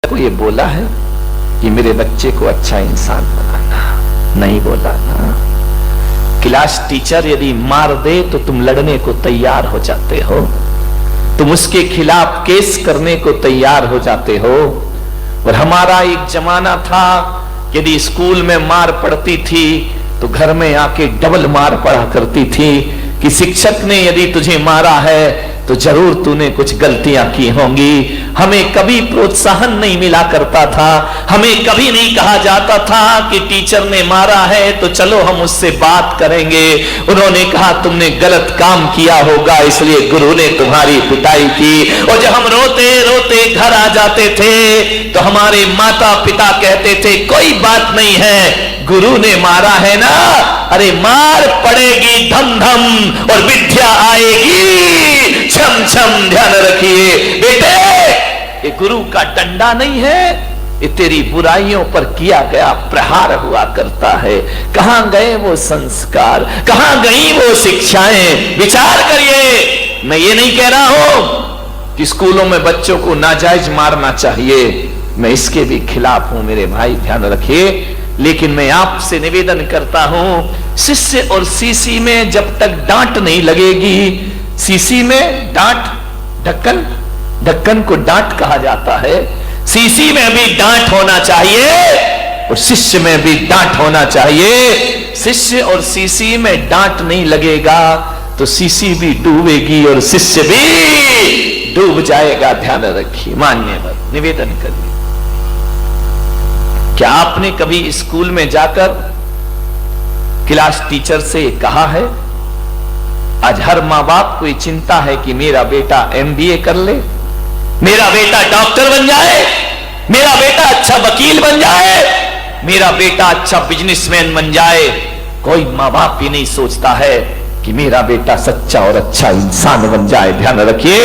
को ये बोला है कि मेरे बच्चे को अच्छा इंसान बनाना? नहीं बोला ना। क्लास टीचर यदि मार दे तो तुम लड़ने को तैयार हो जाते हो, तुम उसके खिलाफ केस करने को तैयार हो जाते हो। और हमारा एक जमाना था, यदि स्कूल में मार पड़ती थी तो घर में आके डबल मार पड़ा करती थी कि शिक्षक ने यदि तुझे मारा है तो जरूर तूने कुछ गलतियां की होंगी। हमें कभी प्रोत्साहन नहीं मिला करता था, हमें कभी नहीं कहा जाता था कि टीचर ने मारा है तो चलो हम उससे बात करेंगे। उन्होंने कहा तुमने गलत काम किया होगा इसलिए गुरु ने तुम्हारी पिटाई की। और जब हम रोते रोते घर आ जाते थे तो हमारे माता पिता कहते थे कोई बात नहीं है, गुरु ने मारा है ना, अरे मार पड़ेगी धम धम और विद्या आएगी छम छम। ध्यान रखिए बेटे, ये गुरु का डंडा नहीं है, ये तेरी बुराइयों पर किया गया प्रहार हुआ करता है। कहां गए वो संस्कार, कहां गई वो शिक्षाएं? विचार करिए। मैं ये नहीं कह रहा हूं कि स्कूलों में बच्चों को नाजायज मारना चाहिए, मैं इसके भी खिलाफ हूं मेरे भाई, ध्यान रखिए। लेकिन मैं आपसे निवेदन करता हूं, शिष्य और सीसी में जब तक डांट नहीं लगेगी, सीसी में डांट, ढक्कन, ढक्कन को डांट कहा जाता है, सीसी में भी डांट होना चाहिए और शिष्य में भी डांट होना चाहिए। शिष्य और सीसी में डांट नहीं लगेगा तो सीसी भी डूबेगी और शिष्य भी डूब जाएगा। ध्यान रखिए, मान्य निवेदन करिए। क्या आपने कभी स्कूल में जाकर क्लास टीचर से कहा है? आज हर मां बाप को ये चिंता है कि मेरा बेटा एमबीए कर ले, मेरा बेटा डॉक्टर बन जाए, मेरा बेटा अच्छा वकील बन जाए, मेरा बेटा अच्छा बिजनेसमैन बन जाए। कोई मां बाप ही नहीं सोचता है कि मेरा बेटा सच्चा और अच्छा इंसान बन जाए। ध्यान रखिए,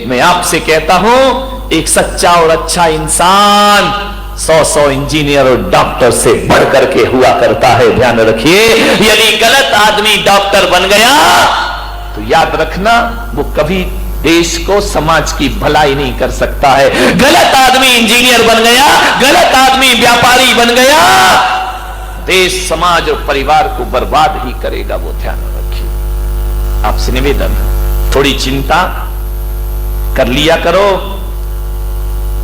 मैं आपसे कहता हूं एक सच्चा और अच्छा इंसान 100 इंजीनियर और डॉक्टर से बढ़ करके हुआ करता है। ध्यान रखिए, यदि गलत आदमी डॉक्टर बन गया तो याद रखना वो कभी देश को, समाज की भलाई नहीं कर सकता है। गलत आदमी इंजीनियर बन गया, गलत आदमी व्यापारी बन गया, देश, समाज और परिवार को बर्बाद ही करेगा वो। ध्यान रखिए। आपसे निवेदन, थोड़ी चिंता कर लिया करो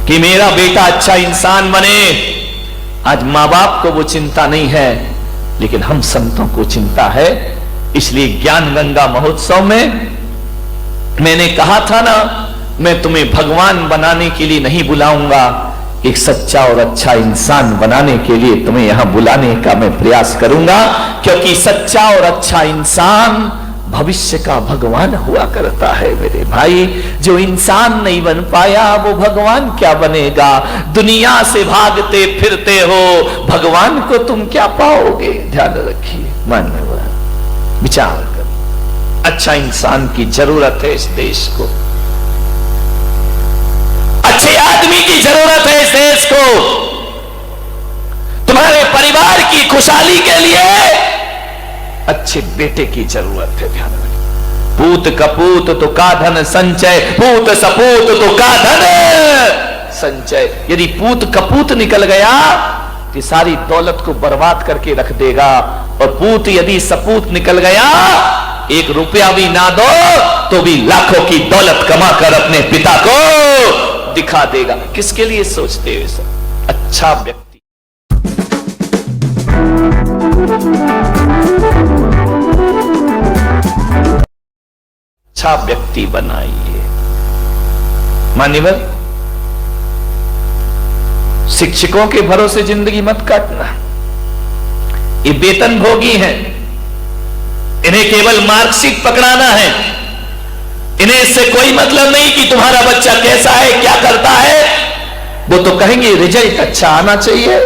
कि मेरा बेटा अच्छा इंसान बने। आज मां बाप को वो चिंता नहीं है, लेकिन हम संतों को चिंता है। इसलिए ज्ञान गंगा महोत्सव में मैंने कहा था ना, मैं तुम्हें भगवान बनाने के लिए नहीं बुलाऊंगा, एक सच्चा और अच्छा इंसान बनाने के लिए तुम्हें यहां बुलाने का मैं प्रयास करूंगा। क्योंकि सच्चा और अच्छा इंसान भविष्य का भगवान हुआ करता है मेरे भाई। जो इंसान नहीं बन पाया वो भगवान क्या बनेगा? दुनिया से भागते फिरते हो, भगवान को तुम क्या पाओगे? ध्यान रखिए, मान्यवर विचार कर। अच्छा इंसान की जरूरत है इस देश को, अच्छे आदमी की जरूरत है इस देश को। तुम्हारे परिवार की खुशहाली के लिए अच्छे बेटे की जरूरत है। ध्यान रखिए, पूत कपूत तो का धन संचय, पूत सपूत तो का धन संचय। यदि पूत कपूत निकल गया कि सारी दौलत को बर्बाद करके रख देगा, और पूत यदि सपूत निकल गया, 1 रुपया भी ना दो तो भी लाखों की दौलत कमाकर अपने पिता को दिखा देगा। किसके लिए सोचते हो सब? अच्छा व्यक्ति, अच्छा व्यक्ति बनाइए। मान्यवर, शिक्षकों के भरोसे जिंदगी मत काटना। ये वेतन भोगी हैं, इन्हें केवल मार्कशीट पकड़ाना है। इन्हें इससे कोई मतलब नहीं कि तुम्हारा बच्चा कैसा है, क्या करता है। वो तो कहेंगे रिजल्ट अच्छा आना चाहिए,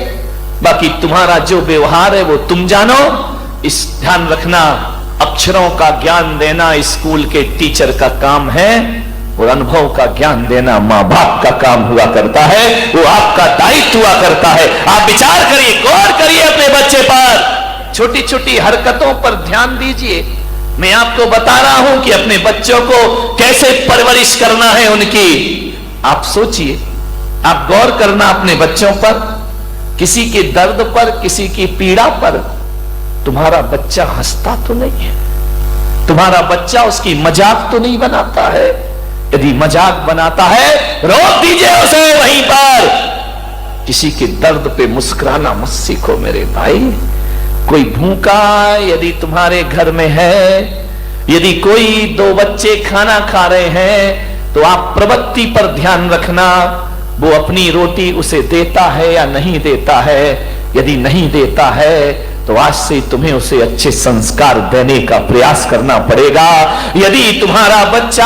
बाकी तुम्हारा जो व्यवहार है वो तुम जानो। इस ध्यान रखना, अक्षरों का ज्ञान देना स्कूल के टीचर का काम है, और अनुभव का ज्ञान देना मां बाप का काम हुआ करता है। वो आपका दायित्व हुआ करता है। आप विचार करिए, गौर करिए अपने बच्चे पर, छोटी छोटी हरकतों पर ध्यान दीजिए। मैं आपको बता रहा हूं कि अपने बच्चों को कैसे परवरिश करना है उनकी। आप सोचिए, आप गौर करना अपने बच्चों पर, किसी के दर्द पर, किसी की पीड़ा पर तुम्हारा बच्चा हंसता तो नहीं है, तुम्हारा बच्चा उसकी मजाक तो नहीं बनाता है। यदि मजाक बनाता है रोक दीजिए उसे वहीं पर। किसी के दर्द पे मुस्कुराना मत सीखो मेरे भाई। कोई भूखा यदि तुम्हारे घर में है, यदि कोई दो बच्चे खाना खा रहे हैं, तो आप प्रवृत्ति पर ध्यान रखना, वो अपनी रोटी उसे देता है या नहीं देता है। यदि नहीं देता है तो आज से तुम्हें उसे अच्छे संस्कार देने का प्रयास करना पड़ेगा। यदि तुम्हारा बच्चा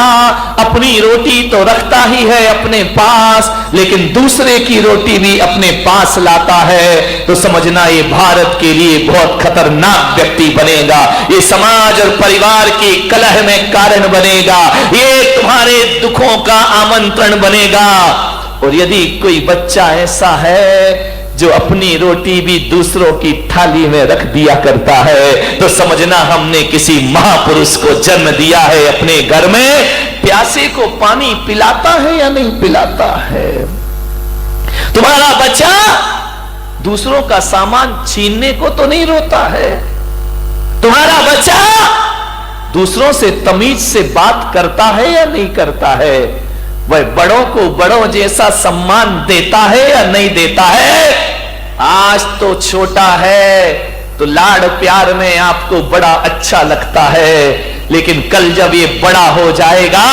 अपनी रोटी तो रखता ही है अपने पास, लेकिन दूसरे की रोटी भी अपने पास लाता है, तो समझना ये भारत के लिए बहुत खतरनाक व्यक्ति बनेगा। ये समाज और परिवार की कलह में कारण बनेगा, ये तुम्हारे दुखों का आमंत्रण बनेगा। और यदि कोई बच्चा ऐसा है जो अपनी रोटी भी दूसरों की थाली में रख दिया करता है, तो समझना हमने किसी महापुरुष को जन्म दिया है अपने घर में। प्यासे को पानी पिलाता है या नहीं पिलाता है? तुम्हारा बच्चा दूसरों का सामान छीनने को तो नहीं रोता है। तुम्हारा बच्चा दूसरों से तमीज से बात करता है या नहीं करता है? वह बड़ों को बड़ों जैसा सम्मान देता है या नहीं देता है? आज तो छोटा है तो लाड़ प्यार में आपको बड़ा अच्छा लगता है, लेकिन कल जब ये बड़ा हो जाएगा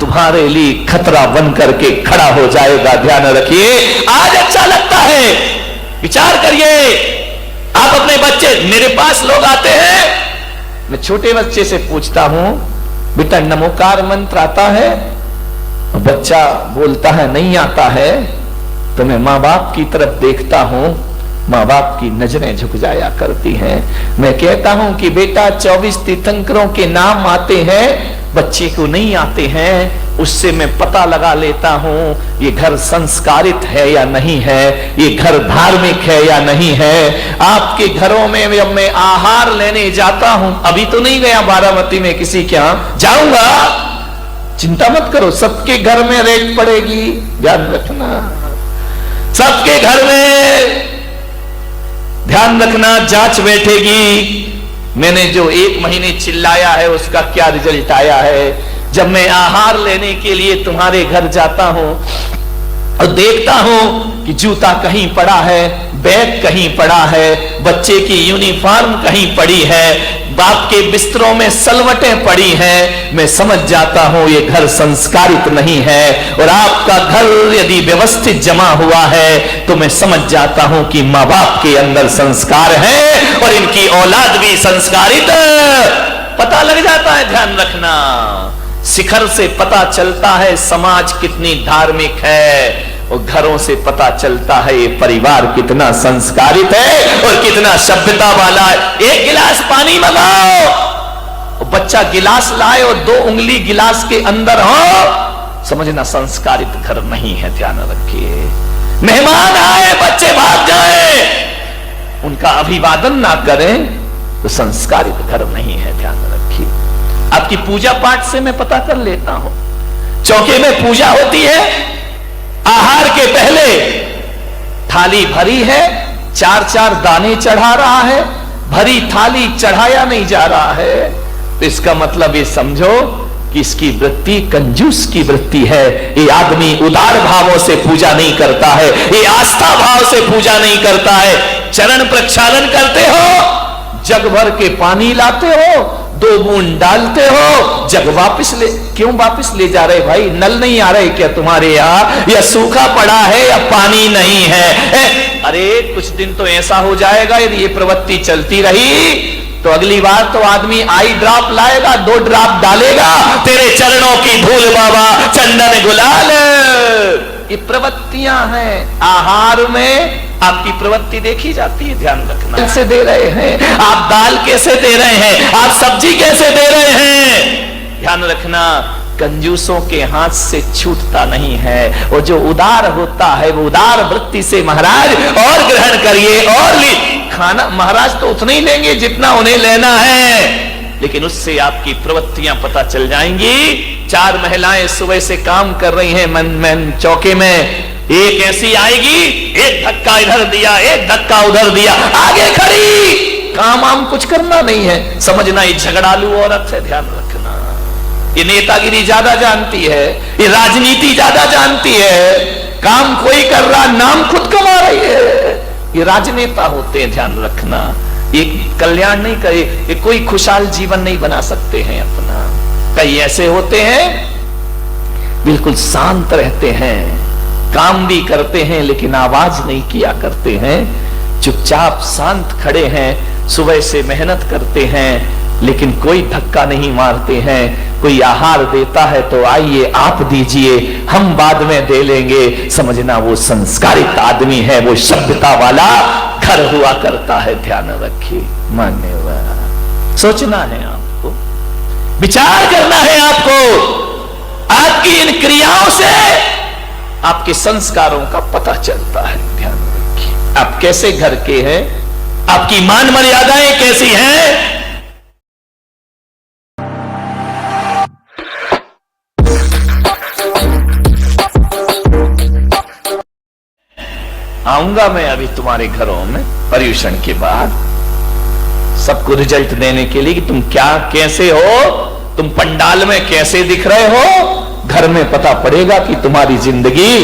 तुम्हारे लिए खतरा बन करके खड़ा हो जाएगा। ध्यान रखिए, आज अच्छा लगता है, विचार करिए। आप अपने बच्चे, मेरे पास लोग आते हैं, मैं छोटे बच्चे से पूछता हूं बेटा नमोकार मंत्र आता है? बच्चा बोलता है नहीं आता है, तो मैं माँ बाप की तरफ देखता हूं, माँ बाप की नजरें झुक जाया करती हैं। मैं कहता हूं कि बेटा 24 तीर्थंकरों के नाम आते हैं, बच्चे को नहीं आते हैं। उससे मैं पता लगा लेता हूं ये घर संस्कारित है या नहीं है, ये घर धार्मिक है या नहीं है। आपके घरों में जब मैं आहार लेने जाता हूं, अभी तो नहीं गया बारामती में किसी के यहां, जाऊंगा, चिंता मत करो, सबके घर में रेट पड़ेगी, ध्यान रखना। सबके घर में ध्यान रखना, जांच बैठेगी। मैंने जो 1 महीने चिल्लाया है उसका क्या रिजल्ट आया है। जब मैं आहार लेने के लिए तुम्हारे घर जाता हूं और देखता हूं कि जूता कहीं पड़ा है, बैग कहीं पड़ा है, बच्चे की यूनिफॉर्म कहीं पड़ी है, बाप के बिस्तरों में सलवटें पड़ी हैं, मैं समझ जाता हूं ये घर संस्कारित नहीं है। और आपका घर यदि व्यवस्थित जमा हुआ है तो मैं समझ जाता हूं कि माँ बाप के अंदर संस्कार है और इनकी औलाद भी संस्कारित, पता लग जाता है। ध्यान रखना, शिखर से पता चलता है समाज कितनी धार्मिक है, और घरों से पता चलता है ये परिवार कितना संस्कारित है और कितना सभ्यता वाला है। 1 गिलास पानी मंगाओ, बच्चा गिलास लाए और 2 उंगली गिलास के अंदर हो, समझना संस्कारित घर नहीं है। ध्यान रखिए, मेहमान आए बच्चे भाग जाए, उनका अभिवादन ना करें तो संस्कारित घर नहीं है। ध्यान रखिए, आपकी पूजा पाठ से मैं पता कर लेता हूं। चौके में पूजा होती है, आहार के पहले थाली भरी है, 4-4 दाने चढ़ा रहा है, भरी थाली चढ़ाया नहीं जा रहा है, तो इसका मतलब ये समझो कि इसकी वृत्ति कंजूस की वृत्ति है। ये आदमी उदार भावों से पूजा नहीं करता है, ये आस्था भाव से पूजा नहीं करता है। चरण प्रक्षालन करते हो, जग भर के पानी लाते हो, 2 बूंद डालते हो, जग वापस ले, क्यों वापस ले जा रहे भाई? नल नहीं आ रहे क्या तुम्हारे यहाँ, या सूखा पड़ा है या पानी नहीं है? अरे कुछ दिन तो ऐसा हो जाएगा यदि ये प्रवृत्ति चलती रही तो अगली बार तो आदमी आई ड्रॉप लाएगा, 2 ड्रॉप डालेगा, तेरे चरणों की धूल बाबा चंदन गुलाल। ये प्रवृत्तियां हैं, आहार में आपकी प्रवृत्ति देखी जाती है। ध्यान रखना, कैसे दे रहे हैं आप, दाल कैसे दे रहे हैं आप, सब्जी कैसे दे रहे हैं। ध्यान रखना, कंजूसों के हाथ से छूटता नहीं है, और जो उदार होता है वो उदार वृत्ति से महाराज और ग्रहण करिए और ली। खाना महाराज तो उतना ही लेंगे जितना उन्हें लेना है, लेकिन उससे आपकी प्रवृत्तियां पता चल जाएंगी। 4 महिलाएं सुबह से काम कर रही हैं मन चौके में, एक ऐसी आएगी, एक धक्का इधर दिया, एक धक्का उधर दिया, आगे खड़ी, काम आम कुछ करना नहीं है, समझना ये झगड़ालू औरत है, ध्यान रखना। ये नेतागिरी ज्यादा जानती है, ये राजनीति ज्यादा जानती है, काम कोई कर रहा, नाम खुद कमा रही है। ये राजनेता होते हैं, ध्यान रखना। ये कल्याण नहीं करे, ये कोई खुशहाल जीवन नहीं बना सकते हैं अपना। कई ऐसे होते हैं बिल्कुल शांत रहते हैं, काम भी करते हैं लेकिन आवाज नहीं किया करते हैं, चुपचाप शांत खड़े हैं, सुबह से मेहनत करते हैं लेकिन कोई धक्का नहीं मारते हैं। कोई आहार देता है तो आइए आप दीजिए, हम बाद में दे लेंगे, समझना वो संस्कारित आदमी है, वो सभ्यता वाला घर हुआ करता है। ध्यान रखिए, मान्यवर, सोचना है आपको, विचार करना है आपको। आपकी इन क्रियाओं से आपके संस्कारों का पता चलता है। ध्यान रखिए, आप कैसे घर के हैं, आपकी मान मर्यादाएं कैसी हैं। आऊंगा मैं अभी तुम्हारे घरों में पर्यूषण के बाद, सबको रिजल्ट देने के लिए कि तुम क्या कैसे हो, तुम पंडाल में कैसे दिख रहे हो, घर में पता पड़ेगा कि तुम्हारी जिंदगी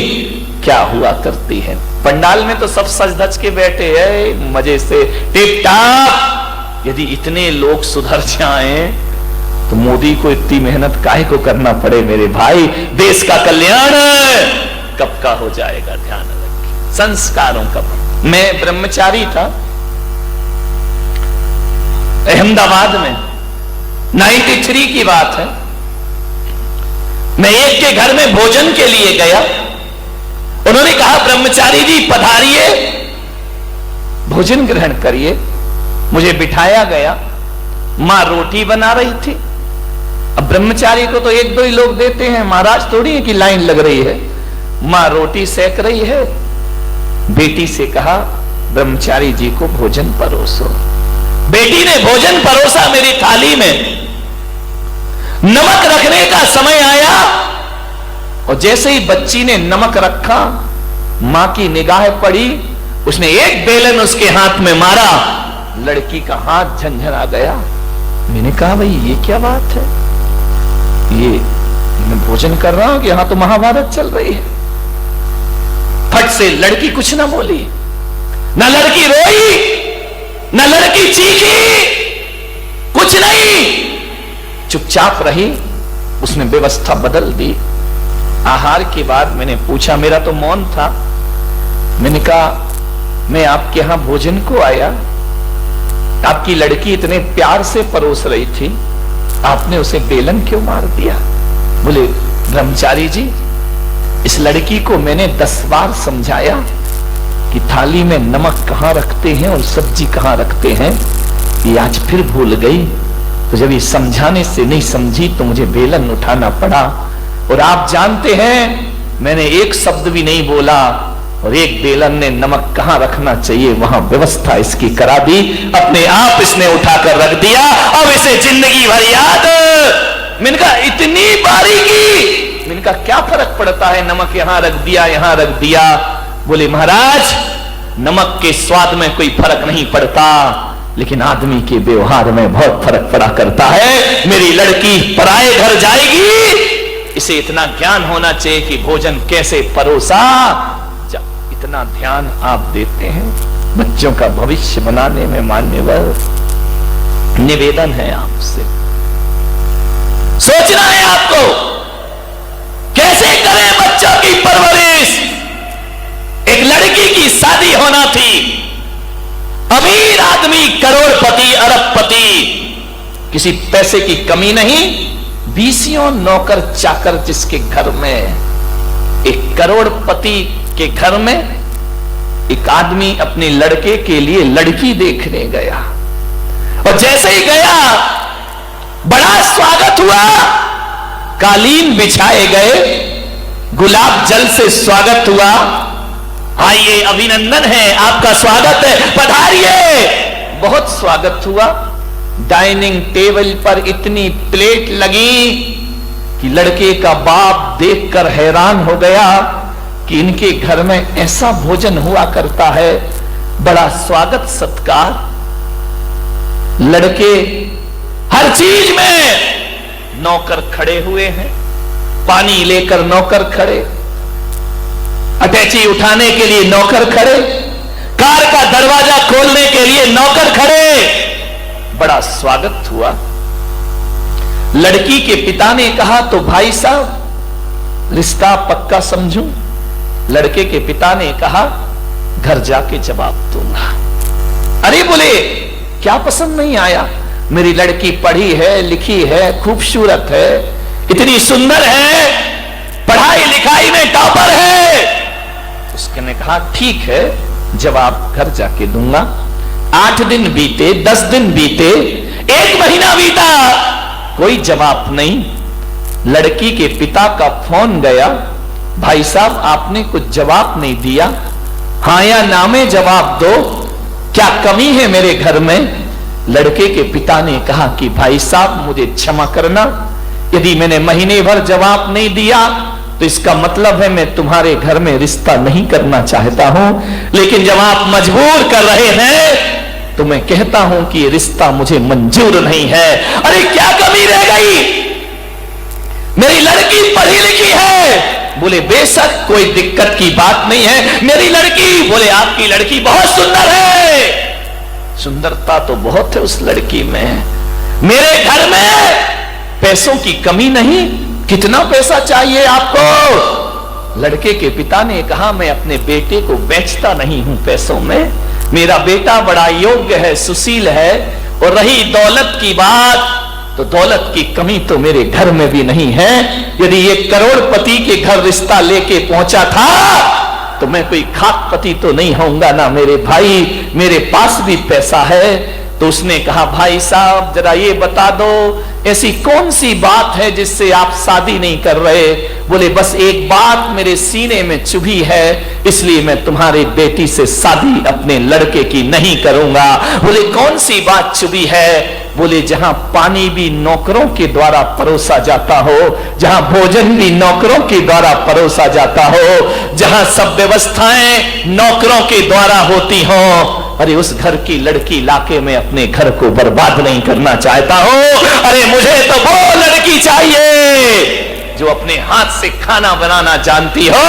क्या हुआ करती है। पंडाल में तो सब सज धज के बैठे हैं, मजे से टिप टाप। यदि इतने लोग सुधर जाएं तो मोदी को इतनी मेहनत काहे को करना पड़े मेरे भाई। देश का कल्याण कब का हो जाएगा, ध्यान रखिए। संस्कारों का, मैं ब्रह्मचारी था अहमदाबाद में, 93 की बात है। मैं एक के घर में भोजन के लिए गया, उन्होंने कहा ब्रह्मचारी जी पधारिए, भोजन ग्रहण करिए। मुझे बिठाया गया, मां रोटी बना रही थी। अब ब्रह्मचारी को तो एक दो ही लोग देते हैं, महाराज थोड़ी है कि लाइन लग रही है। मां रोटी सेक रही है, बेटी से कहा ब्रह्मचारी जी को भोजन परोसो। बेटी ने भोजन परोसा मेरी थाली में। नमक रखने का समय आया और जैसे ही बच्ची ने नमक रखा, मां की निगाह पड़ी, उसने एक बेलन उसके हाथ में मारा, लड़की का हाथ झंझना गया। मैंने कहा भाई ये क्या बात है, ये मैं भोजन कर रहा हूं कि यहां तो महाभारत चल रही है। फट से लड़की कुछ ना बोली, ना लड़की रोई, ना लड़की चीखी, कुछ नहीं, चुपचाप रही। उसने व्यवस्था बदल दी। आहार के बाद मैंने पूछा, मेरा तो मौन था, मैंने कहा मैं आपके यहां भोजन को आया, आपकी लड़की इतने प्यार से परोस रही थी, आपने उसे बेलन क्यों मार दिया? बोले ब्रह्मचारी जी, इस लड़की को मैंने 10 बार समझाया कि थाली में नमक कहां रखते हैं और सब्जी कहां रखते हैं, ये आज फिर भूल गई। तो जब ये समझाने से नहीं समझी तो मुझे बेलन उठाना पड़ा। और आप जानते हैं मैंने एक शब्द भी नहीं बोला और एक बेलन ने नमक कहां रखना चाहिए वहां व्यवस्था इसकी करा दी। अपने आप इसने उठाकर रख दिया, अब इसे जिंदगी भर याद। मैंने कहा इतनी बारीकी, मैंने कहा क्या फर्क पड़ता है, नमक यहां रख दिया, यहां रख दिया। बोले महाराज नमक के स्वाद में कोई फर्क नहीं पड़ता, लेकिन आदमी के व्यवहार में बहुत फर्क पड़ा करता है। मेरी लड़की पराये घर जाएगी, इसे इतना ज्ञान होना चाहिए कि भोजन कैसे परोसा। इतना ध्यान आप देते हैं बच्चों का भविष्य बनाने में। मान्यवर, निवेदन है आपसे, सोचना है आपको कैसे करें बच्चों की परवरिश। एक लड़की की शादी होना थी, अमीर आदमी, करोड़पति, अरबपति, किसी पैसे की कमी नहीं, 20 नौकर चाकर जिसके घर में, एक करोड़पति के घर में एक आदमी अपने लड़के के लिए लड़की देखने गया। और जैसे ही गया बड़ा स्वागत हुआ, कालीन बिछाए गए, गुलाब जल से स्वागत हुआ। आइए, अभिनंदन है, आपका स्वागत है, पधारिए। बहुत स्वागत हुआ। डाइनिंग टेबल पर इतनी प्लेट लगी कि लड़के का बाप देखकर हैरान हो गया कि इनके घर में ऐसा भोजन हुआ करता है, बड़ा स्वागत सत्कार, लड़के हर चीज में नौकर खड़े हुए हैं, पानी लेकर नौकर खड़े, अटैची उठाने के लिए नौकर खड़े, कार का दरवाजा खोलने के लिए नौकर खड़े। बड़ा स्वागत हुआ। लड़की के पिता ने कहा तो भाई साहब रिश्ता पक्का समझूं। लड़के के पिता ने कहा घर जाके जवाब दूंगा। अरे बोले क्या पसंद नहीं आया? मेरी लड़की पढ़ी है, लिखी है, खूबसूरत है, इतनी सुंदर है, पढ़ाई लिखाई में टॉपर है। उसके ने कहा ठीक है, जवाब घर जाके दूंगा। 8 दिन बीते, 10 दिन बीते, 1 महीना बीता, कोई जवाब नहीं। लड़की के पिता का फोन गया, भाई साहब आपने कुछ जवाब नहीं दिया, हां या ना में जवाब दो, क्या कमी है मेरे घर में? लड़के के पिता ने कहा कि भाई साहब मुझे क्षमा करना, यदि मैंने महीने भर जवाब नहीं दिया तो इसका मतलब है मैं तुम्हारे घर में रिश्ता नहीं करना चाहता हूं, लेकिन जब आप मजबूर कर रहे हैं तो मैं कहता हूं कि ये रिश्ता मुझे मंजूर नहीं है। अरे क्या कमी रह गई? मेरी लड़की पढ़ी लिखी है। बोले बेशक कोई दिक्कत की बात नहीं है, मेरी लड़की, बोले आपकी लड़की बहुत सुंदर है। सुंदरता तो बहुत है उस लड़की में, मेरे घर में पैसों की कमी नहीं, कितना पैसा चाहिए आपको? लड़के के पिता ने कहा मैं अपने बेटे को बेचता नहीं हूं पैसों में, मेरा बेटा बड़ा योग्य है, सुशील है, और रही दौलत की बात तो दौलत की कमी तो मेरे घर में भी नहीं है। यदि ये करोड़पति के घर रिश्ता लेके पहुंचा था तो मैं कोई खाकपति तो नहीं होऊंगा ना मेरे भाई, मेरे पास भी पैसा है। तो उसने कहा भाई साहब जरा ये बता दो ऐसी कौन सी बात है जिससे आप शादी नहीं कर रहे? बोले बस एक बात मेरे सीने में चुभी है, इसलिए मैं तुम्हारी बेटी से शादी अपने लड़के की नहीं करूंगा। बोले कौन सी बात चुभी है? बोले जहां पानी भी नौकरों के द्वारा परोसा जाता हो, जहां भोजन भी नौकरों के द्वारा परोसा जाता हो, जहां सब व्यवस्थाएं नौकरों के द्वारा होती हो, अरे उस घर की लड़की लाके मैं अपने घर को बर्बाद नहीं करना चाहता हूं। अरे मुझे तो वो लड़की चाहिए जो अपने हाथ से खाना बनाना जानती हो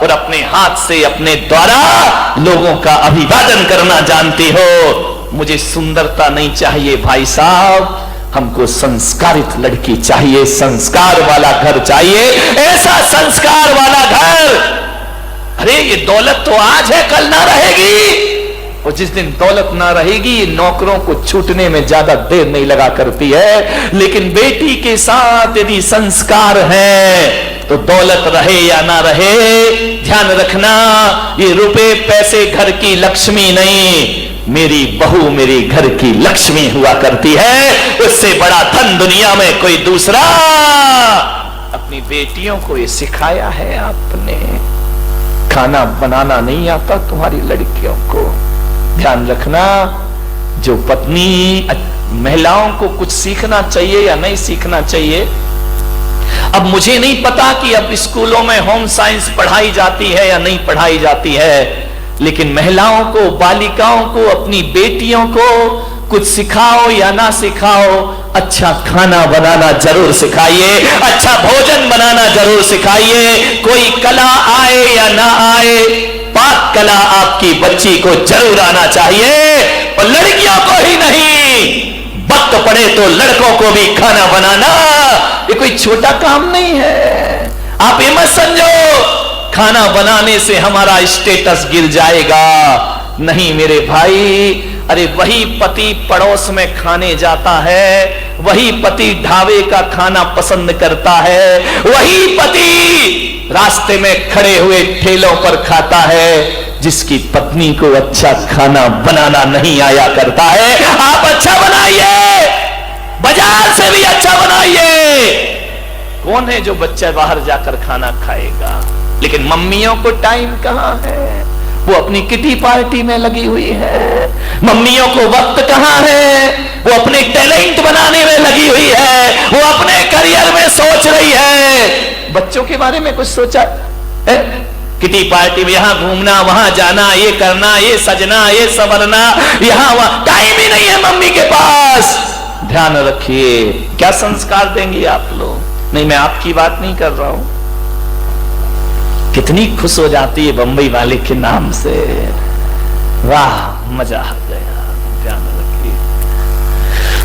और अपने हाथ से अपने द्वारा लोगों का अभिवादन करना जानती हो। मुझे सुंदरता नहीं चाहिए भाई साहब, हमको संस्कारित लड़की चाहिए, संस्कार वाला घर चाहिए, ऐसा संस्कार वाला घर। अरे ये दौलत तो आज है कल ना रहेगी, और जिस दिन दौलत ना रहेगी नौकरों को छूटने में ज्यादा देर नहीं लगा करती है, लेकिन बेटी के साथ यदि संस्कार है तो दौलत रहे या ना रहे, ध्यान रखना ये रुपए पैसे घर की लक्ष्मी नहीं, मेरी बहू मेरी घर की लक्ष्मी हुआ करती है, उससे बड़ा धन दुनिया में कोई दूसरा। अपनी बेटियों को ये सिखाया है आपने, खाना बनाना नहीं आता तुम्हारी लड़कियों को, ध्यान रखना। जो पत्नी, महिलाओं को कुछ सीखना चाहिए या नहीं सीखना चाहिए, अब मुझे नहीं पता कि अब स्कूलों में होम साइंस पढ़ाई जाती है या नहीं पढ़ाई जाती है, लेकिन महिलाओं को, बालिकाओं को, अपनी बेटियों को कुछ सिखाओ या ना सिखाओ, अच्छा खाना बनाना जरूर सिखाइए, अच्छा भोजन बनाना जरूर सिखाइए। कोई कला आए या ना आए, पाक कला आपकी बच्ची को जरूर आना चाहिए, और लड़कियों को ही नहीं, वक्त पड़े तो लड़कों को भी खाना बनाना ये कोई छोटा काम नहीं है। आप ये मत समझो खाना बनाने से हमारा स्टेटस गिर जाएगा, नहीं मेरे भाई। अरे वही पति पड़ोस में खाने जाता है, वही पति ढाबे का खाना पसंद करता है, वही पति रास्ते में खड़े हुए ठेलों पर खाता है जिसकी पत्नी को अच्छा खाना बनाना नहीं आया करता है। आप अच्छा बनाइए, बाजार से भी अच्छा बनाइए। कौन है जो बच्चा बाहर जाकर खाना खाएगा? लेकिन मम्मियों को टाइम कहां है, वो अपनी किटी पार्टी में लगी हुई है। मम्मियों को वक्त कहां है, वो अपने टैलेंट बनाने में लगी हुई है, वो अपने करियर में सोच रही है। बच्चों के बारे में कुछ सोचा है? किटी पार्टी में यहां घूमना, वहां जाना, ये करना, ये सजना, ये संवरना, यहां वहां, टाइम ही नहीं है मम्मी के पास। ध्यान रखिए, क्या संस्कार देंगे आप लोग। नहीं, मैं आपकी बात नहीं कर रहा हूं। कितनी खुश हो जाती है बंबई वाले के नाम से, वाह मजा आ गया। ध्यान रखिए,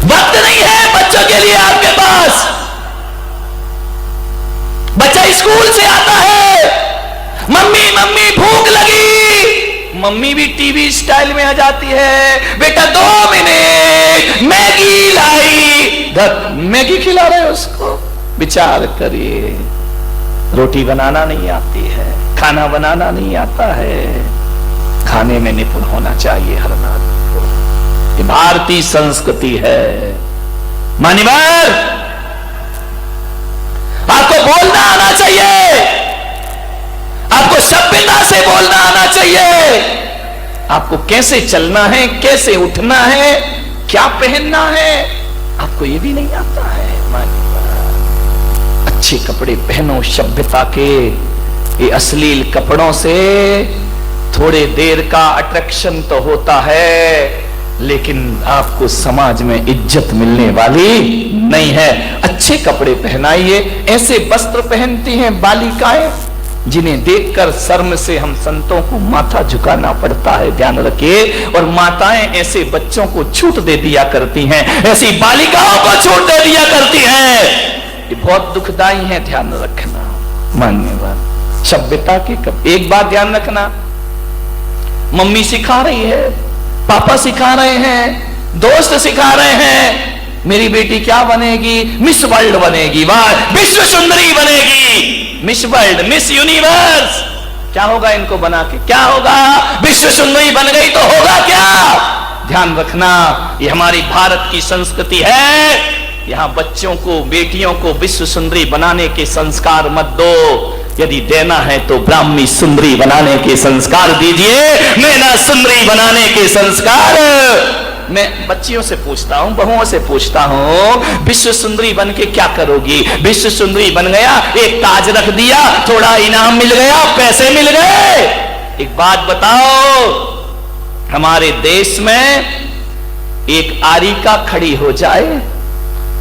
वक्त नहीं है बच्चों के लिए आपके पास। बच्चा स्कूल से आता है, मम्मी मम्मी भूख लगी, मम्मी भी टीवी स्टाइल में आ जाती है, बेटा 2 मिनट मैगी लाई, मैगी खिला रहे हो उसको। विचार करिए, रोटी बनाना नहीं आती है, खाना बनाना नहीं आता है, खाने में निपुण होना चाहिए हर नारी को। ये भारतीय संस्कृति है। मान्यवर, आपको बोलना आना चाहिए, आपको सभ्यता से बोलना आना चाहिए, आपको कैसे चलना है, कैसे उठना है, क्या पहनना है, आपको ये भी नहीं आता है। अच्छे कपड़े पहनो सभ्यता के। ये अश्लील कपड़ों से थोड़े देर का अट्रैक्शन तो होता है, लेकिन आपको समाज में इज्जत मिलने वाली नहीं है। अच्छे कपड़े पहनाइए। ऐसे वस्त्र पहनती हैं बालिकाएं जिन्हें देखकर शर्म से हम संतों को माथा झुकाना पड़ता है। ध्यान रखिए। और माताएं ऐसे बच्चों को छूट दे दिया करती हैं, ऐसी बालिकाओं को छूट दे दिया करती हैं। ये बहुत दुखदाई है, ध्यान रखना। मान्यवर, सभ्यता के एक बात ध्यान रखना, मम्मी सिखा रही है, पापा सिखा रहे हैं, दोस्त सिखा रहे हैं, मेरी बेटी क्या बनेगी, मिस वर्ल्ड बनेगी, वाह विश्व सुंदरी बनेगी, मिस वर्ल्ड, मिस यूनिवर्स। क्या होगा इनको बना के, क्या होगा, विश्व सुंदरी बन गई तो होगा क्या। ध्यान रखना, ये हमारी भारत की संस्कृति है। यहां बच्चों को, बेटियों को विश्व सुंदरी बनाने के संस्कार मत दो। यदि देना है तो ब्राह्मी सुंदरी बनाने के संस्कार दीजिए, मैना सुंदरी बनाने के संस्कार। मैं बच्चियों से पूछता हूं, बहुओं से पूछता हूं, विश्व सुंदरी बन के क्या करोगी। विश्व सुंदरी बन गया, एक ताज रख दिया, थोड़ा इनाम मिल गया, पैसे मिल गए। एक बात बताओ, हमारे देश में एक आरिका खड़ी हो जाए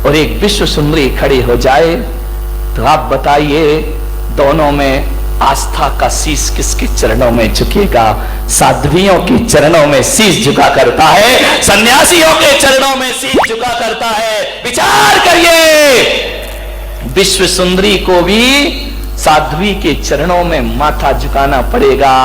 और एक विश्व सुंदरी खड़ी हो जाए, तो आप बताइए दोनों में आस्था का शीश किसके चरणों में झुकेगा। साध्वियों के चरणों में शीश झुका करता है, सन्यासियों के चरणों में शीश झुका करता है। विचार करिए, विश्व सुंदरी को भी साध्वी के चरणों में माथा झुकाना पड़ेगा।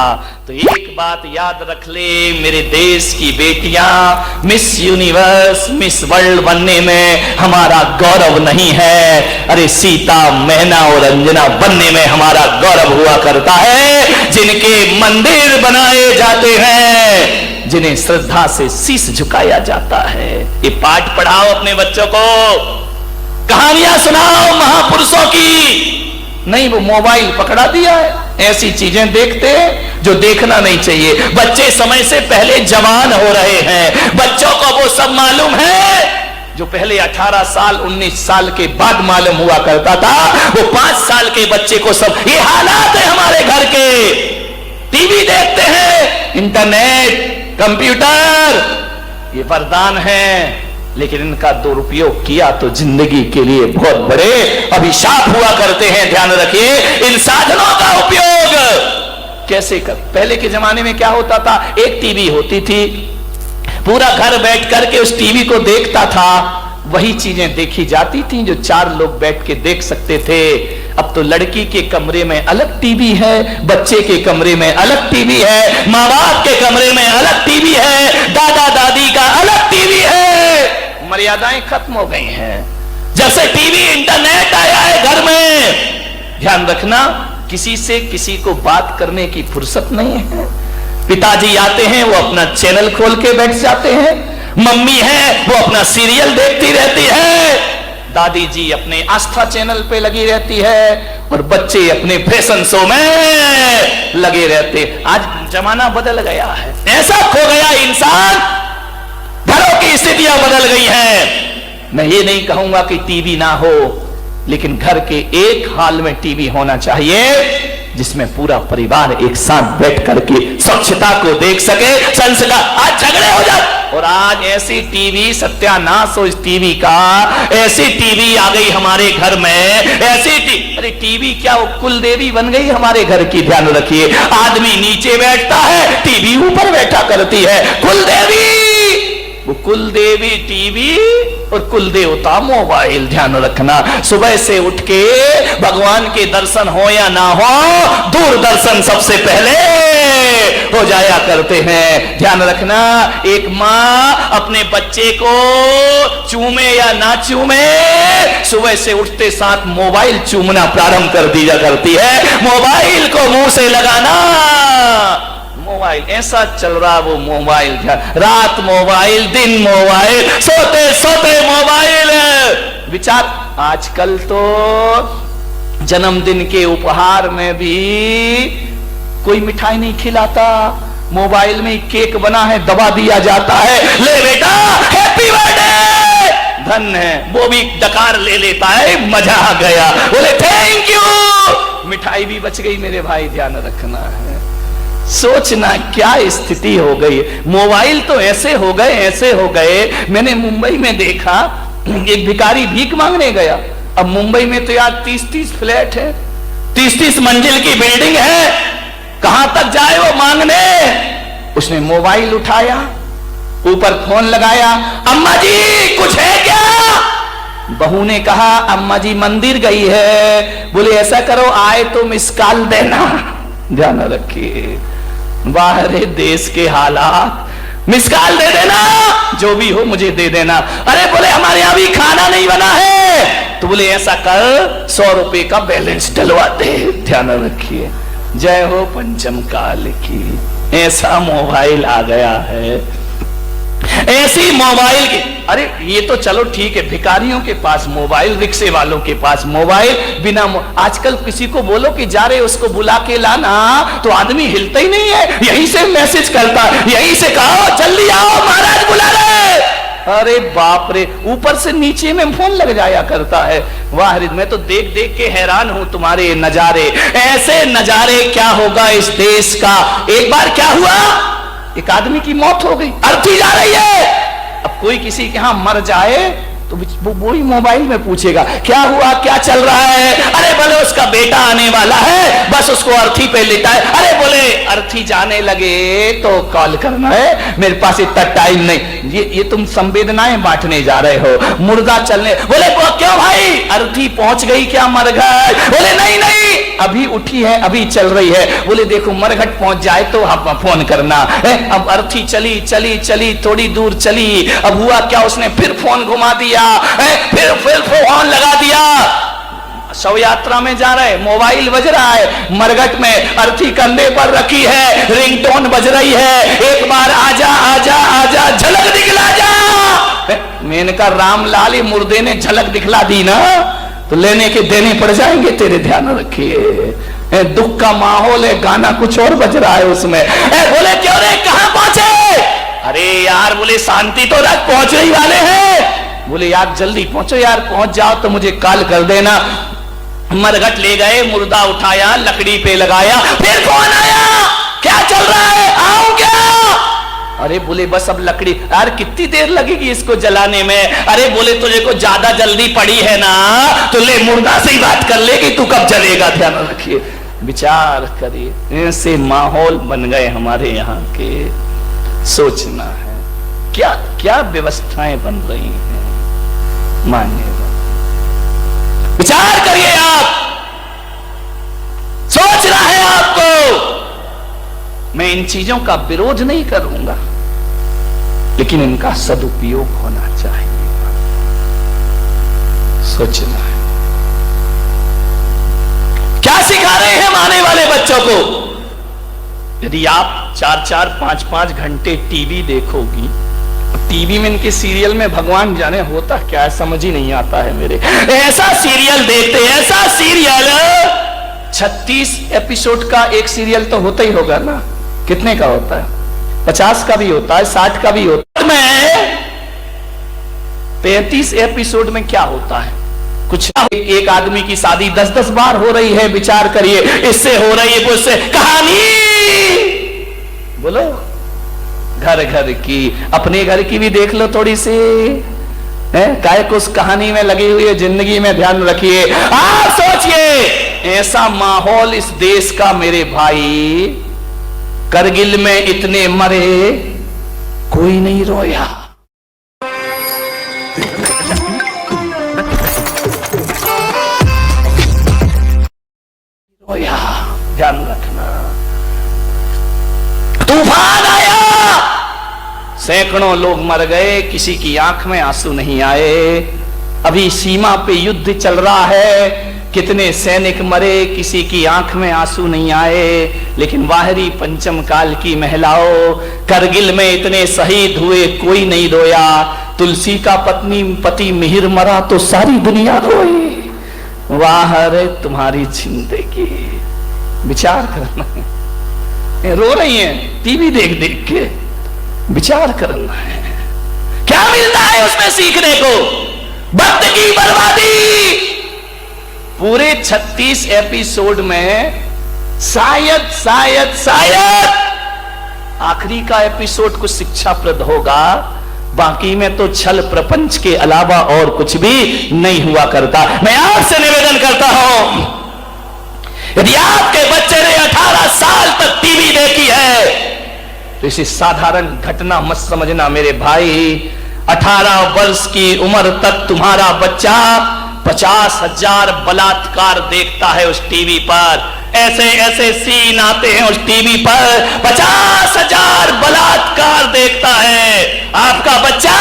तो एक बात याद रख ले, मेरे देश की बेटियां मिस यूनिवर्स, मिस वर्ल्ड बनने में हमारा गौरव नहीं है। अरे सीता, मैना और अंजना बनने में हमारा गौरव हुआ करता है। जिनके मंदिर बनाए जाते हैं, जिन्हें श्रद्धा से शीश झुकाया जाता है। ये पाठ पढ़ाओ अपने बच्चों को, कहानियां सुनाओ महापुरुषों की। नहीं, वो मोबाइल पकड़ा दिया है, ऐसी चीजें देखते हैं जो देखना नहीं चाहिए। बच्चे समय से पहले जवान हो रहे हैं, बच्चों को वो सब मालूम है जो पहले 18 साल 19 साल के बाद मालूम हुआ करता था। वो 5 साल के बच्चे को सब, ये हालात है हमारे घर के। टीवी देखते हैं, इंटरनेट, कंप्यूटर, ये वरदान है, लेकिन इनका दुरुपयोग किया तो जिंदगी के लिए बहुत बड़े अभिशाप हुआ करते हैं। ध्यान रखिए, इन साधनों का उपयोग कैसे कर। पहले के जमाने में क्या होता था, एक टीवी होती थी, पूरा घर बैठ करके उस टीवी को देखता था। वही चीजें देखी जाती थी जो 4 लोग बैठ के देख सकते थे। अब तो लड़की के कमरे में अलग टीवी है, बच्चे के कमरे में अलग टीवी है, माँ बाप के कमरे में अलग टीवी है, दादा दादी का अलग टीवी है। मर्यादाएं खत्म हो गई हैं जब से टीवी इंटरनेट आया है घर में। ध्यान रखना, किसी से किसी को बात करने की फुर्सत नहीं है। पिताजी आते हैं, वो अपना चैनल खोल के बैठ जाते हैं। मम्मी है, वो अपना सीरियल देखती रहती है। दादी जी अपने आस्था चैनल पे लगी रहती है और बच्चे अपने फैशन शो में लगे रहते। आज जमाना बदल गया है, ऐसा खो गया इंसान, घरों की स्थितियां बदल गई हैं। मैं ये नहीं कहूंगा कि टीवी ना हो, लेकिन घर के एक हाल में टीवी होना चाहिए। जिसमें पूरा परिवार एक साथ बैठ करके स्वच्छता को देख सके, संस्कार। आज झगड़े हो जाते, और आज ऐसी टीवी, सत्यानाश हो इस टीवी का, ऐसी टीवी आ गई हमारे घर में, अरे टीवी क्या वो कुल देवी बन गई हमारे घर की। ध्यान रखिए, आदमी नीचे बैठता है, टीवी ऊपर बैठा करती है। कुल देवी, वो कुल देवी टीवी और कुल देवता मोबाइल। ध्यान रखना, सुबह से उठ के भगवान के दर्शन हो या ना हो, दूरदर्शन सबसे पहले हो जाया करते हैं। ध्यान रखना, एक माँ अपने बच्चे को चूमे या ना चूमे, सुबह से उठते साथ मोबाइल चूमना प्रारंभ कर दिया करती है। मोबाइल को मुंह से लगाना, मोबाइल ऐसा चल रहा, वो मोबाइल, रात मोबाइल, दिन मोबाइल, सोते सोते मोबाइल। विचार, आजकल तो जन्मदिन के उपहार में भी कोई मिठाई नहीं खिलाता, मोबाइल में केक बना है, दबा दिया जाता है, ले बेटा हैप्पी बर्थडे, धन है, वो भी डकार ले लेता है, मजा आ गया, बोले थैंक यू, मिठाई भी बच गई मेरे भाई। ध्यान रखना है, सोचना क्या स्थिति हो गई। मोबाइल तो ऐसे हो गए। मैंने मुंबई में देखा, एक भिखारी भीख मांगने गया। अब मुंबई में तो यार 30-30 फ्लैट है, 30-30 मंजिल की बिल्डिंग है, कहां तक जाए वो मांगने। उसने मोबाइल उठाया, ऊपर फोन लगाया, अम्मा जी कुछ है क्या? बहू ने कहा अम्मा जी मंदिर गई है। बोले ऐसा करो, आए तो मिस कॉल देना। ध्यान रखिए, बाहर देश के हालात, मिस कॉल दे देना, जो भी हो मुझे दे देना। अरे बोले हमारे यहां भी खाना नहीं बना है। तो बोले ऐसा कर, 100 रुपए का बैलेंस डलवा दे। ध्यान रखिए, जय हो पंचम काल की। ऐसा मोबाइल आ गया है, ऐसी मोबाइल की। अरे ये तो चलो ठीक है, भिखारियों के पास मोबाइल, रिक्शे वालों के पास मोबाइल, बिना आजकल किसी को बोलो कि जा रहे उसको बुला के लाना, तो आदमी हिलता ही नहीं है, यहीं से मैसेज करता, यहीं से कहो जल्दी आओ महाराज बुला रहे। अरे बाप रे, ऊपर से नीचे में फोन लग जाया करता है। वाह, मैं तो देख देख के हैरान हूं तुम्हारे नजारे। ऐसे नजारे क्या होगा इस देश का। एक बार क्या हुआ, एक आदमी की मौत हो गई, अर्थी जा रही है। अब कोई किसी के यहां मर जाए तो वो ही मोबाइल में पूछेगा क्या हुआ, क्या चल रहा है। अरे बोले उसका बेटा आने वाला है, बस उसको अर्थी पे लेटा है। अरे बोले अर्थी जाने लगे तो कॉल करना है, मेरे पास इतना टाइम नहीं। ये तुम संवेदनाएं बांटने जा रहे हो, मुर्दा चलने। बोले क्यों भाई, अर्थी पहुंच गई क्या मरघट? बोले नहीं नहीं, अभी उठी है, अभी चल रही है। बोले देखो मरघट पहुंच जाए तो आप फोन करना है। अब अर्थी चली चली चली, थोड़ी दूर चली, अब हुआ क्या, उसने फिर फोन घुमा दिया, फिर फोन लगा दिया। शव यात्रा में जा रहे, मोबाइल बज रहा है, मरघट में अर्थी कंधे पर रखी है, रिंगटोन बज रही है, एक बार आजा आजा आजा, झलक दिखला जा। मेनका रामलाल मुर्दे ने झलक दिखला दी ना, तो लेने के देने पड़ जाएंगे तेरे। ध्यान रखिए, दुख का माहौल है, गाना कुछ और बज रहा है उसमें। बोले क्यों रे, कहां पहुंचे? अरे यार, बोले शांति तो रख, पहुंचने ही वाले हैं। बोले यार जल्दी पहुंचो यार, पहुंच जाओ तो मुझे कॉल कर देना। मरघट ले गए, मुर्दा उठाया, लकड़ी पे लगाया, फिर फोन आया, क्या चल रहा है, आऊं क्या? अरे बोले बस अब लकड़ी, यार कितनी देर लगेगी इसको जलाने में? अरे बोले तुझे को ज्यादा जल्दी पड़ी है ना, तो ले मुर्दा से ही बात कर ले कि तू कब जलेगा। ध्यान रखिए, विचार करिए, ऐसे माहौल बन गए हमारे यहाँ के। सोचना है क्या क्या व्यवस्थाएं बन रही हैं, मानिएगा, विचार करिए आप, सोचना है आपको। मैं इन चीजों का विरोध नहीं करूंगा, लेकिन इनका सदुपयोग होना चाहिए। सोचना है क्या सिखा रहे हैं हम आने वाले बच्चों को। यदि आप 4-4, 5-5 घंटे टीवी देखोगी, टीवी में इनके सीरियल में भगवान जाने होता क्या है, समझ ही नहीं आता है मेरे। ऐसा सीरियल देखते, ऐसा सीरियल 36 एपिसोड का एक सीरियल तो होता ही होगा ना। कितने का होता है? 50 का भी होता है, 60 का भी होता है। में 35 एपिसोड में क्या होता है, कुछ एक आदमी की शादी 10-10 बार हो रही है, विचार करिए, इससे हो रही है, उससे कहानी बोलो। घर घर की, अपने घर की भी देख लो थोड़ी सी, काय को उस कहानी में लगी हुई है, जिंदगी में ध्यान रखिए। आप सोचिए, ऐसा माहौल इस देश का मेरे भाई, करगिल में इतने मरे, कोई नहीं रोया। रोया, ध्यान रखना। तूफान आया, सैकड़ों लोग मर गए, किसी की आंख में आंसू नहीं आए। अभी सीमा पे युद्ध चल रहा है, कितने सैनिक मरे, किसी की आंख में आंसू नहीं आए। लेकिन बाहरी पंचम काल की महिलाओं, करगिल में इतने शहीद हुए, कोई नहीं रोया। तुलसी का पति मिहिर मरा तो सारी दुनिया रोई। वाह रे तुम्हारी जिंदगी, विचार करना है। रो रही हैं टीवी देख देख के, विचार करना है क्या मिलता है उसमें सीखने को। वक्त की बर्बादी। पूरे 36 एपिसोड में शायद शायद शायद आखिरी का एपिसोड कुछ शिक्षाप्रद होगा, बाकी में तो छल प्रपंच के अलावा और कुछ भी नहीं हुआ करता। मैं आपसे निवेदन करता हूं, यदि आपके बच्चे ने 18 साल तक टीवी देखी है तो इसे साधारण घटना मत समझना मेरे भाई। 18 वर्ष की उम्र तक तुम्हारा बच्चा 50,000 बलात्कार देखता है उस टीवी पर। ऐसे ऐसे सीन आते हैं उस टीवी पर, 50,000 बलात्कार देखता है। आपका बच्चा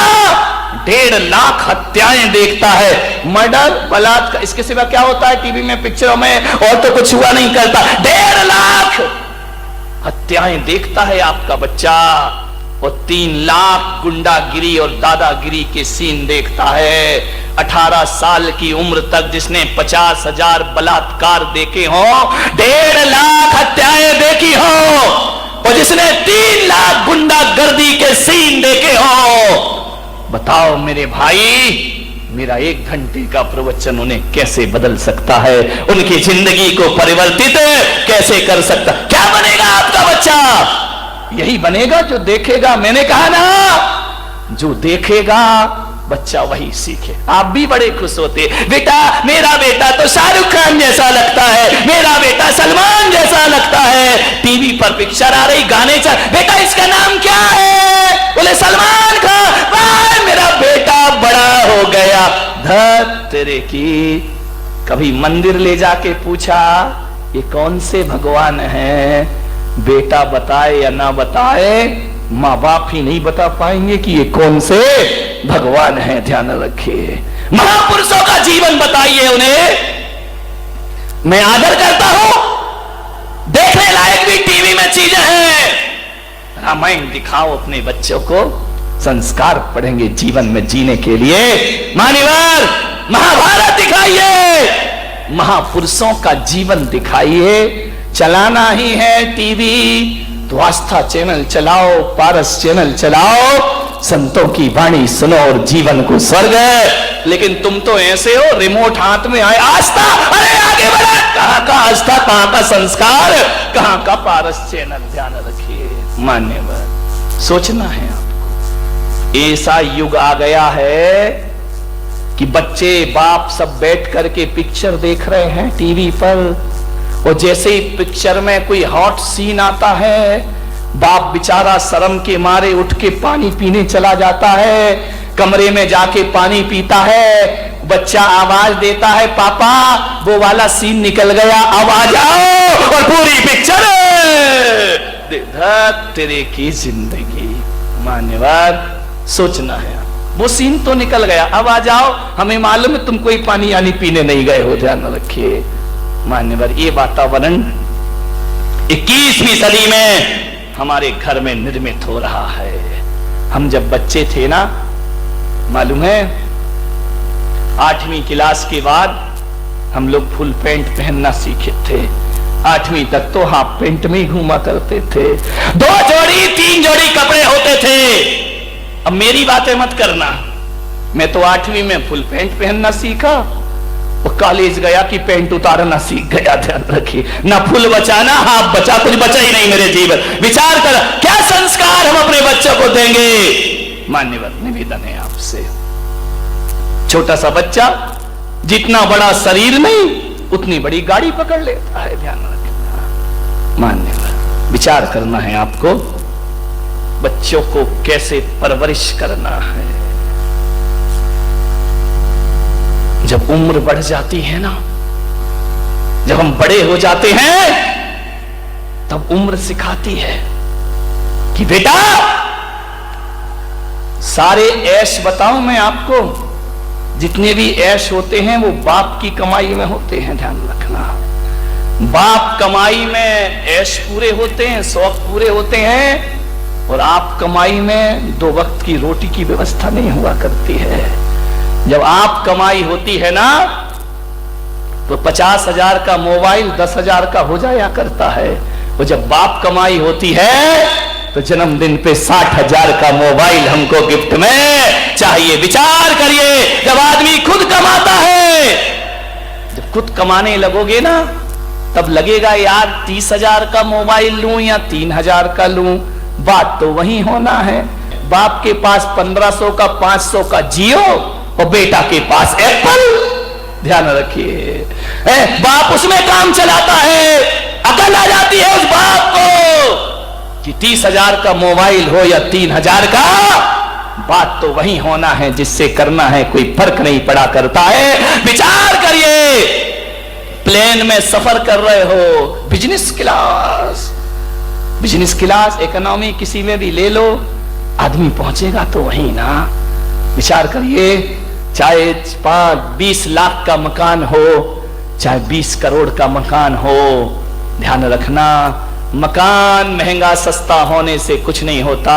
1.5 लाख हत्याएं देखता है, मर्डर, बलात्कार, इसके सिवा क्या होता है टीवी में, पिक्चरों में, और तो कुछ हुआ नहीं करता। 1.5 लाख हत्याएं देखता है आपका बच्चा, और 3 लाख गुंडागिरी और दादागिरी के सीन देखता है। 18 साल की उम्र तक जिसने 50,000 बलात्कार देखे हो, 1.5 लाख हत्याएं देखी हो, और जिसने 3 लाख गुंडागर्दी के सीन देखे हो, बताओ मेरे भाई, मेरा 1 घंटे का प्रवचन उन्हें कैसे बदल सकता है, उनकी जिंदगी को परिवर्तित कैसे कर सकता। क्या बनेगा आपका बच्चा? यही बनेगा जो देखेगा। मैंने कहा ना, जो देखेगा बच्चा वही सीखे। आप भी बड़े खुश होते, बेटा मेरा बेटा तो शाहरुख खान जैसा लगता है, मेरा बेटा सलमान जैसा लगता है। टीवी पर पिक्चर आ रही, गाने चल, बेटा इसका नाम क्या है? बोले सलमान खान। वाह मेरा बेटा बड़ा हो गया। धत तेरे की। कभी मंदिर ले जाके पूछा ये कौन से भगवान है? बेटा बताए या ना बताए, माँ बाप ही नहीं बता पाएंगे कि ये कौन से भगवान है। ध्यान रखिए, महापुरुषों का जीवन बताइए उन्हें। मैं आदर करता हूं, देखने लायक भी टीवी में चीजें हैं। रामायण दिखाओ अपने बच्चों को, संस्कार पढ़ेंगे जीवन में जीने के लिए। मान्यवर, महाभारत दिखाइए, महापुरुषों का जीवन दिखाइए। चलाना ही है टीवी तो आस्था चैनल चलाओ, पारस चैनल चलाओ, संतों की वाणी सुनो और जीवन को स्वर्ग है। लेकिन तुम तो ऐसे हो, रिमोट हाथ में आए, आस्था, अरे आगे बढ़ा। कहां का आस्था, कहां का संस्कार, कहां का पारस चैनल। ध्यान रखिए मान्यवर, सोचना है आपको। ऐसा युग आ गया है कि बच्चे बाप सब बैठ करके पिक्चर देख रहे हैं टीवी पर, और जैसे ही पिक्चर में कोई हॉट सीन आता है, बाप बेचारा शर्म के मारे उठ के पानी पीने चला जाता है, कमरे में जाके पानी पीता है। बच्चा आवाज देता है, पापा वो वाला सीन निकल गया, अब आ जाओ, और पूरी पिक्चर तेरे की जिंदगी। मान्यवर, सोचना है, वो सीन तो निकल गया, अब आ जाओ, हमें मालूम है तुम कोई पानी यानी पीने नहीं गए हो। ध्यान रखिए मान्यवर, ये वातावरण 21वीं सदी में हमारे घर में निर्मित हो रहा है। हम जब बच्चे थे ना, मालूम है 8वीं क्लास के बाद हम लोग फुल पैंट पहनना सीखे थे। 8वीं तक तो हाफ पैंट में ही घूमा करते थे, 2 जोड़ी 3 जोड़ी कपड़े होते थे। अब मेरी बातें मत करना, मैं तो 8वीं में फुल पैंट पहनना सीखा, वो कॉलेज गया कि पेंट उतारना सीख गया। ध्यान रखिए, ना फूल बचा ना हाथ बचा, कुछ बचा ही नहीं मेरे जीवन। विचार कर क्या संस्कार हम अपने बच्चों को देंगे। मान्यवर निवेदन है आपसे, छोटा सा बच्चा जितना बड़ा शरीर नहीं उतनी बड़ी गाड़ी पकड़ लेता है। ध्यान रखना मान्यवर, विचार करना है आपको बच्चों को कैसे परवरिश करना है। जब उम्र बढ़ जाती है ना, जब हम बड़े हो जाते हैं, तब उम्र सिखाती है कि बेटा सारे ऐश बताऊं मैं आपको, जितने भी ऐश होते हैं वो बाप की कमाई में होते हैं। ध्यान रखना, बाप कमाई में ऐश पूरे होते हैं, शौक पूरे होते हैं, और आप कमाई में 2 वक्त की रोटी की व्यवस्था नहीं हुआ करती है। जब आप कमाई होती है ना, तो 50,000 का मोबाइल 10,000 का हो जाया करता है। और जब बाप कमाई होती है तो जन्मदिन पे 60,000 का मोबाइल हमको गिफ्ट में चाहिए। विचार करिए, जब आदमी खुद कमाता है, जब खुद कमाने लगोगे ना, तब लगेगा यार 30,000 का मोबाइल लूं या 3,000 का लूं। बात तो वही होना है। बाप के पास 1500 का 500 का जियो और बेटा के पास एप्पल। ध्यान रखिए, बाप उसमें काम चलाता है। अकल आ जाती है उस बाप को कि 30,000 का मोबाइल हो या 3,000 का, बात तो वही होना है जिससे करना है, कोई फर्क नहीं पड़ा करता है। विचार करिए, प्लेन में सफर कर रहे हो, बिजनेस क्लास इकोनॉमी किसी में भी ले लो, आदमी पहुंचेगा तो वही ना। विचार करिए, चाहे 20 लाख का मकान हो, चाहे 20 करोड़ का मकान हो, ध्यान रखना मकान महंगा सस्ता होने से कुछ नहीं होता।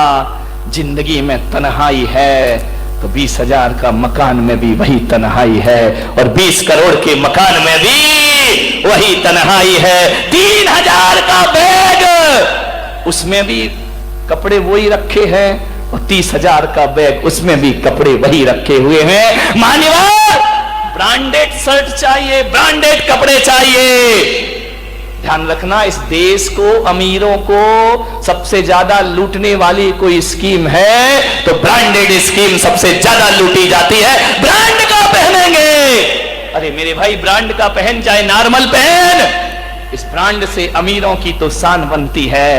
जिंदगी में तन्हाई है तो 20,000 का मकान में भी वही तन्हाई है, और 20 करोड़ के मकान में भी वही तन्हाई है। 3,000 का बैग, उसमें भी कपड़े वही रखे हैं, और 30,000 का बैग, उसमें भी कपड़े वही रखे हुए हैं। मान्यवर, ब्रांडेड शर्ट चाहिए, ब्रांडेड कपड़े चाहिए। ध्यान रखना, इस देश को, अमीरों को सबसे ज्यादा लूटने वाली कोई स्कीम है तो ब्रांडेड स्कीम सबसे ज्यादा लूटी जाती है। ब्रांड का पहनेंगे, अरे मेरे भाई ब्रांड का पहन, चाहे नॉर्मल पहन, इस ब्रांड से अमीरों की तो शान बनती है,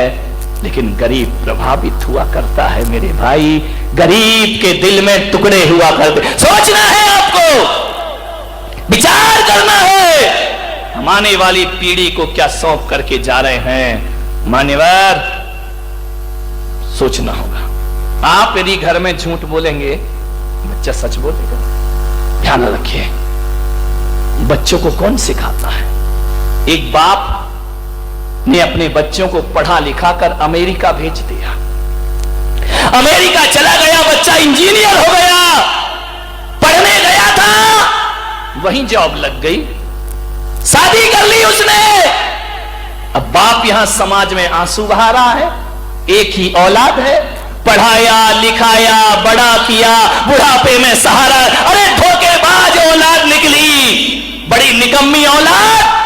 लेकिन गरीब प्रभावित हुआ करता है मेरे भाई। गरीब के दिल में टुकड़े हुआ करते। सोचना है आपको, विचार करना है, हम आने वाली पीढ़ी को क्या सौंप करके जा रहे हैं। मान्यवर, सोचना होगा। आप यदि घर में झूठ बोलेंगे, बच्चा सच बोलेगा। ध्यान रखिए, बच्चों को कौन सिखाता है। एक बाप ने अपने बच्चों को पढ़ा लिखा कर अमेरिका भेज दिया। अमेरिका चला गया, बच्चा इंजीनियर हो गया, पढ़ने गया था, वहीं जॉब लग गई, शादी कर ली उसने। अब बाप यहां समाज में आंसू बहा रहा है। एक ही औलाद है, पढ़ाया लिखाया बड़ा किया, बुढ़ापे में सहारा। अरे धोखेबाज औलाद निकली, बड़ी निकम्मी औलाद,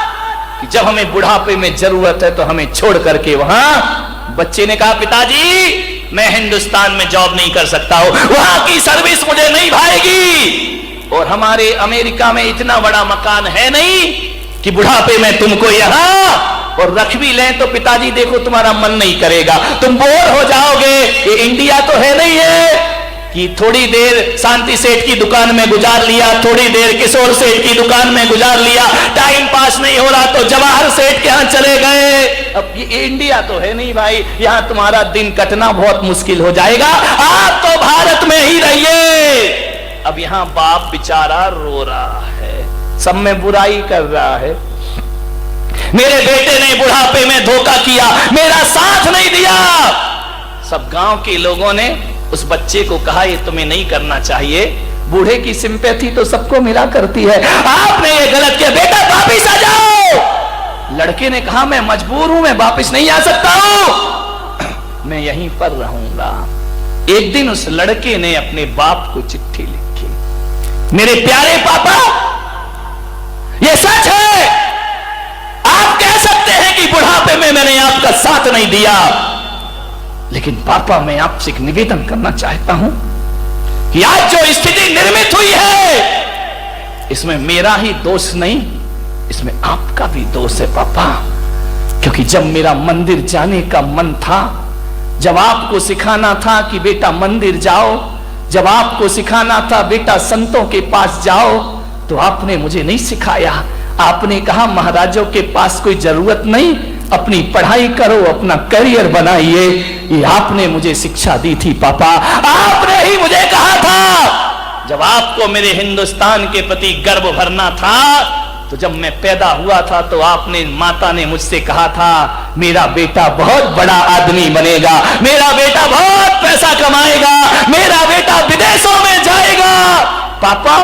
कि जब हमें बुढ़ापे में जरूरत है तो हमें छोड़ करके वहां। बच्चे ने कहा, पिताजी मैं हिंदुस्तान में जॉब नहीं कर सकता हूं, वहां की सर्विस मुझे नहीं भाएगी, और हमारे अमेरिका में इतना बड़ा मकान है नहीं कि बुढ़ापे में तुमको यहां और रख भी लें तो पिताजी देखो तुम्हारा मन नहीं करेगा, तुम बोर हो जाओगे। ये इंडिया तो है नहीं है कि थोड़ी देर शांति सेठ की दुकान में गुजार लिया, थोड़ी देर किशोर सेठ की दुकान में गुजार लिया, टाइम पास नहीं हो रहा तो जवाहर सेठ के यहां चले गए। अब ये इंडिया तो है नहीं भाई, यहां तुम्हारा दिन कटना बहुत मुश्किल हो जाएगा, आप तो भारत में ही रहिए। अब यहां बाप बेचारा रो रहा है, सब में बुराई कर रहा है। मेरे बेटे ने बुढ़ापे में धोखा किया, मेरा साथ नहीं दिया। सब गांव के लोगों ने उस बच्चे को कहा, ये तुम्हें नहीं करना चाहिए, बूढ़े की सिंपैथी तो सबको मिला करती है, आपने ये गलत किया, बेटा वापिस आ जाओ। लड़के ने कहा, मैं मजबूर हूं, मैं वापिस नहीं आ सकता हूं, मैं यहीं पर रहूंगा। एक दिन उस लड़के ने अपने बाप को चिट्ठी लिखी, मेरे प्यारे पापा, ये सच है। आप कह सकते हैं कि बुढ़ापे में मैंने आपका साथ नहीं दिया, लेकिन पापा मैं आपसे एक निवेदन करना चाहता हूं कि आज जो स्थिति निर्मित हुई है इसमें मेरा ही दोष नहीं, इसमें आपका भी दोष है पापा। क्योंकि जब मेरा मंदिर जाने का मन था, जब आपको सिखाना था कि बेटा मंदिर जाओ, जब आपको सिखाना था बेटा संतों के पास जाओ, तो आपने मुझे नहीं सिखाया। आपने कहा महाराजों के पास कोई जरूरत नहीं, अपनी पढ़ाई करो, अपना करियर बनाइए। ये आपने मुझे शिक्षा दी थी पापा। आपने ही मुझे कहा था, जब आपको मेरे हिंदुस्तान के प्रति गर्व भरना था, तो जब मैं पैदा हुआ था तो आपने, माता ने मुझसे कहा था मेरा बेटा बहुत बड़ा आदमी बनेगा, मेरा बेटा बहुत पैसा कमाएगा, मेरा बेटा विदेशों में जाएगा। पापा